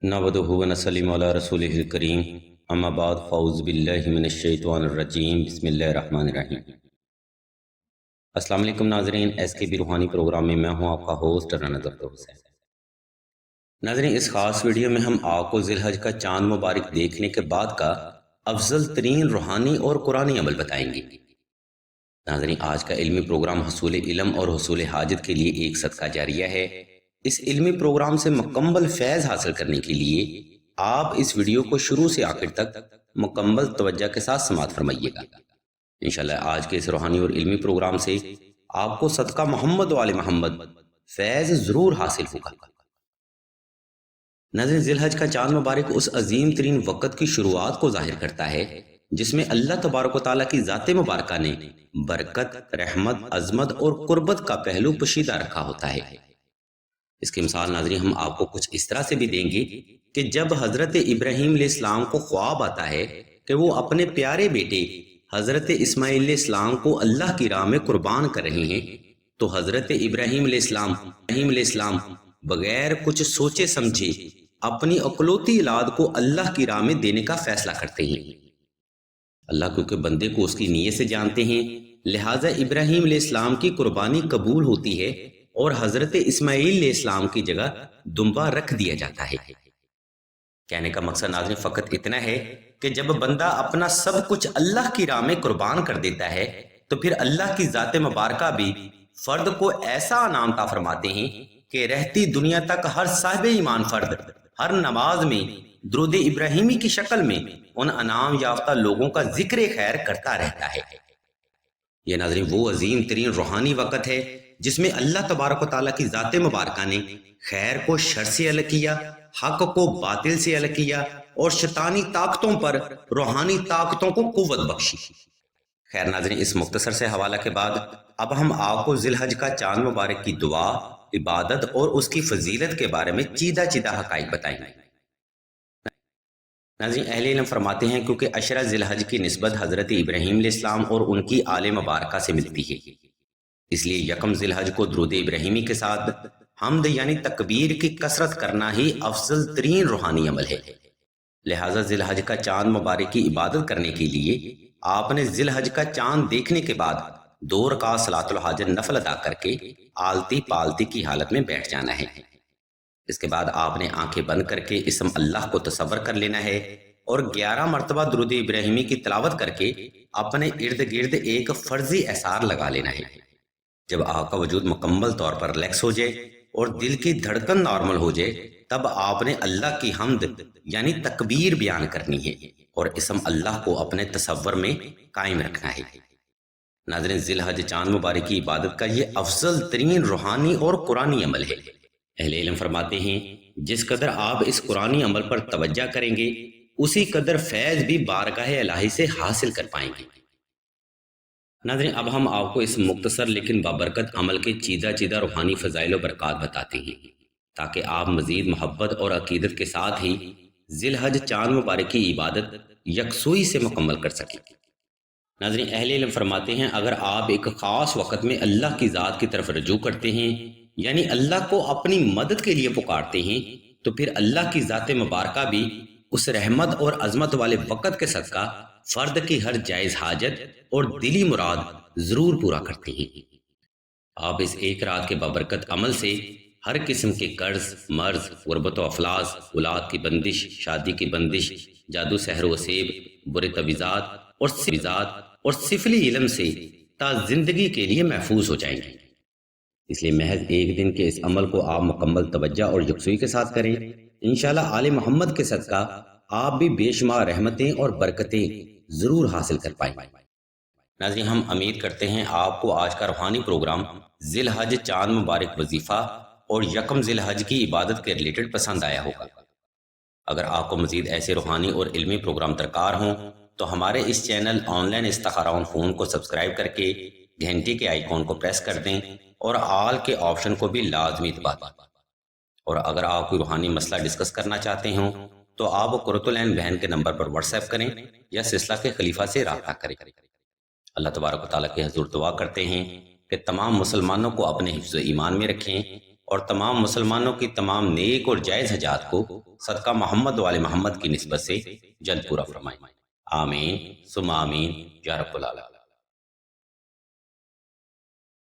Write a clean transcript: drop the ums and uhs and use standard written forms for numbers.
نحمدہ و نصلی علی رسولہ الکریم اما بعد فاعوذ باللہ من الشیطان الرجیم بسم اللہ الرحمن الرحیم۔ السلام علیکم ناظرین، ایس کے بی روحانی پروگرام میں ہوں آپ کا ہوسٹ رانا ظفر حسین۔ ناظرین، اس خاص ویڈیو میں ہم آپ کو ذی الحج کا چاند مبارک دیکھنے کے بعد کا افضل ترین روحانی اور قرآنی عمل بتائیں گے۔ ناظرین، آج کا علمی پروگرام حصول علم اور حصول حاجت کے لیے ایک صدقہ جاریہ ہے۔ اس علمی پروگرام سے مکمل فیض حاصل کرنے کے لیے آپ اس ویڈیو کو شروع سے آخر تک مکمل توجہ کے ساتھ سماعت فرمائیے گا۔ انشاءاللہ آج کے اس روحانی اور علمی پروگرام سے آپ کو صدقہ محمد و آل محمد فیض ضرور حاصل ہوگا۔ ناظرین، ذی الحج کا چاند مبارک اس عظیم ترین وقت کی شروعات کو ظاہر کرتا ہے جس میں اللہ تبارک و تعالیٰ کی ذات مبارکہ نے برکت، رحمت، عظمت اور قربت کا پہلو پوشیدہ رکھا ہوتا ہے۔ اس کی مثال ناظرین ہم آپ کو کچھ اس طرح سے بھی دیں گے کہ جب حضرت ابراہیم علیہ السلام کو خواب آتا ہے کہ وہ اپنے پیارے بیٹے حضرت اسماعیل علیہ السلام کو اللہ کی راہ میں قربان کر رہے ہیں تو حضرت ابراہیم علیہ السلام بغیر کچھ سوچے سمجھے اپنی اکلوتی اولاد کو اللہ کی راہ میں دینے کا فیصلہ کرتے ہیں۔ اللہ کیونکہ بندے کو اس کی نیت سے جانتے ہیں، لہٰذا ابراہیم علیہ السلام کی قربانی قبول ہوتی ہے اور حضرت اسماعیل علیہ السلام کی جگہ دمبا رکھ دیا جاتا ہے۔ کہنے کا مقصد ناظرین فقط اتنا ہے کہ جب بندہ اپنا سب کچھ اللہ کی راہ میں قربان کر دیتا ہے تو پھر اللہ کی ذات مبارکہ بھی فرد کو ایسا انعام عطا فرماتے ہیں کہ رہتی دنیا تک ہر صاحب ایمان فرد ہر نماز میں درود ابراہیمی کی شکل میں ان انعام یافتہ لوگوں کا ذکر خیر کرتا رہتا ہے۔ یہ ناظرین وہ عظیم ترین روحانی وقت ہے جس میں اللہ تبارک و تعالیٰ کی ذات مبارکہ نے خیر کو شر سے الگ کیا، حق کو باطل سے الگ کیا اور شیطانی طاقتوں پر روحانی طاقتوں کو قوت بخشی۔ خیر ناظرین، اس مختصر سے حوالہ کے بعد اب ہم آپ کو ذی الحج کا چاند مبارک کی دعا، عبادت اور اس کی فضیلت کے بارے میں چیدہ حقائق بتائیں گے۔ ناظرین، اہل علم فرماتے ہیں کیونکہ عشرہ ذی الحج کی نسبت حضرت ابراہیم علیہ السلام اور ان کی آل مبارکہ سے ملتی ہے، اس لیے یکم ذی الحج کو درود ابراہیمی کے ساتھ حمد یعنی تکبیر کی کثرت کرنا ہی افضل ترین روحانی عمل ہے۔ لہٰذا ذی الحج کا چاند مبارک کی عبادت کرنے کے لیے آپ نے ذی الحج کا چاند دیکھنے کے بعد 2 رکعت صلاۃ الحاجت نفل ادا کر کے آلتی پالتی کی حالت میں بیٹھ جانا ہے۔ اس کے بعد آپ نے آنکھیں بند کر کے اسم اللہ کو تصور کر لینا ہے اور 11 مرتبہ درود ابراہیمی کی تلاوت کر کے اپنے ارد گرد ایک فرضی احسار لگا لینا ہے۔ جب آپ کا وجود مکمل طور پر ریلیکس ہو جائے اور دل کی دھڑکن نارمل ہو جائے تب آپ نے اللہ کی حمد یعنی تکبیر بیان کرنی ہے اور اسم اللہ کو اپنے تصور میں قائم رکھنا ہے۔ ناظرین، ذی الحج چاند مبارک کی عبادت کا یہ افضل ترین روحانی اور قرآنی عمل ہے۔ اہل علم فرماتے ہیں جس قدر آپ اس قرآنی عمل پر توجہ کریں گے اسی قدر فیض بھی بارگاہ الہی سے حاصل کر پائیں گے۔ ناظرین، اب ہم آپ کو اس مختصر لیکن بابرکت عمل کے چیدہ روحانی فضائل و برکات بتاتے ہیں تاکہ آپ مزید محبت اور عقیدت کے ساتھ ہی ذی الحج چاند مبارک کی عبادت یکسوئی سے مکمل کر سکیں۔ ناظرین، اہل علم فرماتے ہیں اگر آپ ایک خاص وقت میں اللہ کی ذات کی طرف رجوع کرتے ہیں یعنی اللہ کو اپنی مدد کے لیے پکارتے ہیں تو پھر اللہ کی ذات مبارکہ بھی اس رحمت اور عظمت والے وقت کے صدقہ فرد کی ہر جائز حاجت اور دلی مراد ضرور پورا کرتے ہیں۔ آپ اس ایک رات کے بابرکت عمل سے ہر قسم کے قرض، مرض، غربت و افلاس، اولاد کی بندش، شادی کی بندش، جادو سحر و سیب، برے تویزات اور سفلی علم سے تا زندگی کے لیے محفوظ ہو جائیں گے۔ اس لیے محض ایک دن کے اس عمل کو آپ مکمل توجہ اور یکسوئی کے ساتھ کریں، انشاءاللہ آل محمد کے صدقہ آپ بھی بے شمار رحمتیں اور برکتیں ضرور حاصل کر پائیں۔ ناظرین، ہم امید کرتے ہیں آپ کو آج کا روحانی پروگرام ذی الحج چاند مبارک وظیفہ اور یکم ذی الحج کی عبادت کے ریلیٹڈ پسند آیا ہوگا۔ اگر آپ کو مزید ایسے روحانی اور علمی پروگرام درکار ہوں تو ہمارے اس چینل آن لائن استخارہ آن فون کو سبسکرائب کر کے گھنٹی کے آئیکن کو پریس کر دیں اور آل کے آپشن کو بھی لازمی دبا دیں۔ اور اگر آپ کوئی روحانی مسئلہ ڈسکس کرنا چاہتے ہوں تو آپ قرۃ العین بہن کے نمبر پر واٹس ایپ کریں یا سلسلہ کے خلیفہ سے رابطہ کریں۔ اللہ تبارک و تعالیٰ کے حضور دعا کرتے ہیں کہ تمام مسلمانوں کو اپنے حفظ و ایمان میں رکھیں، اور تمام مسلمانوں کی تمام نیک اور جائز حاجات کو صدقہ محمد وآل محمد کی نسبت سے جلد پورا فرمائے۔ آمین ثم آمین یا رب العالمین۔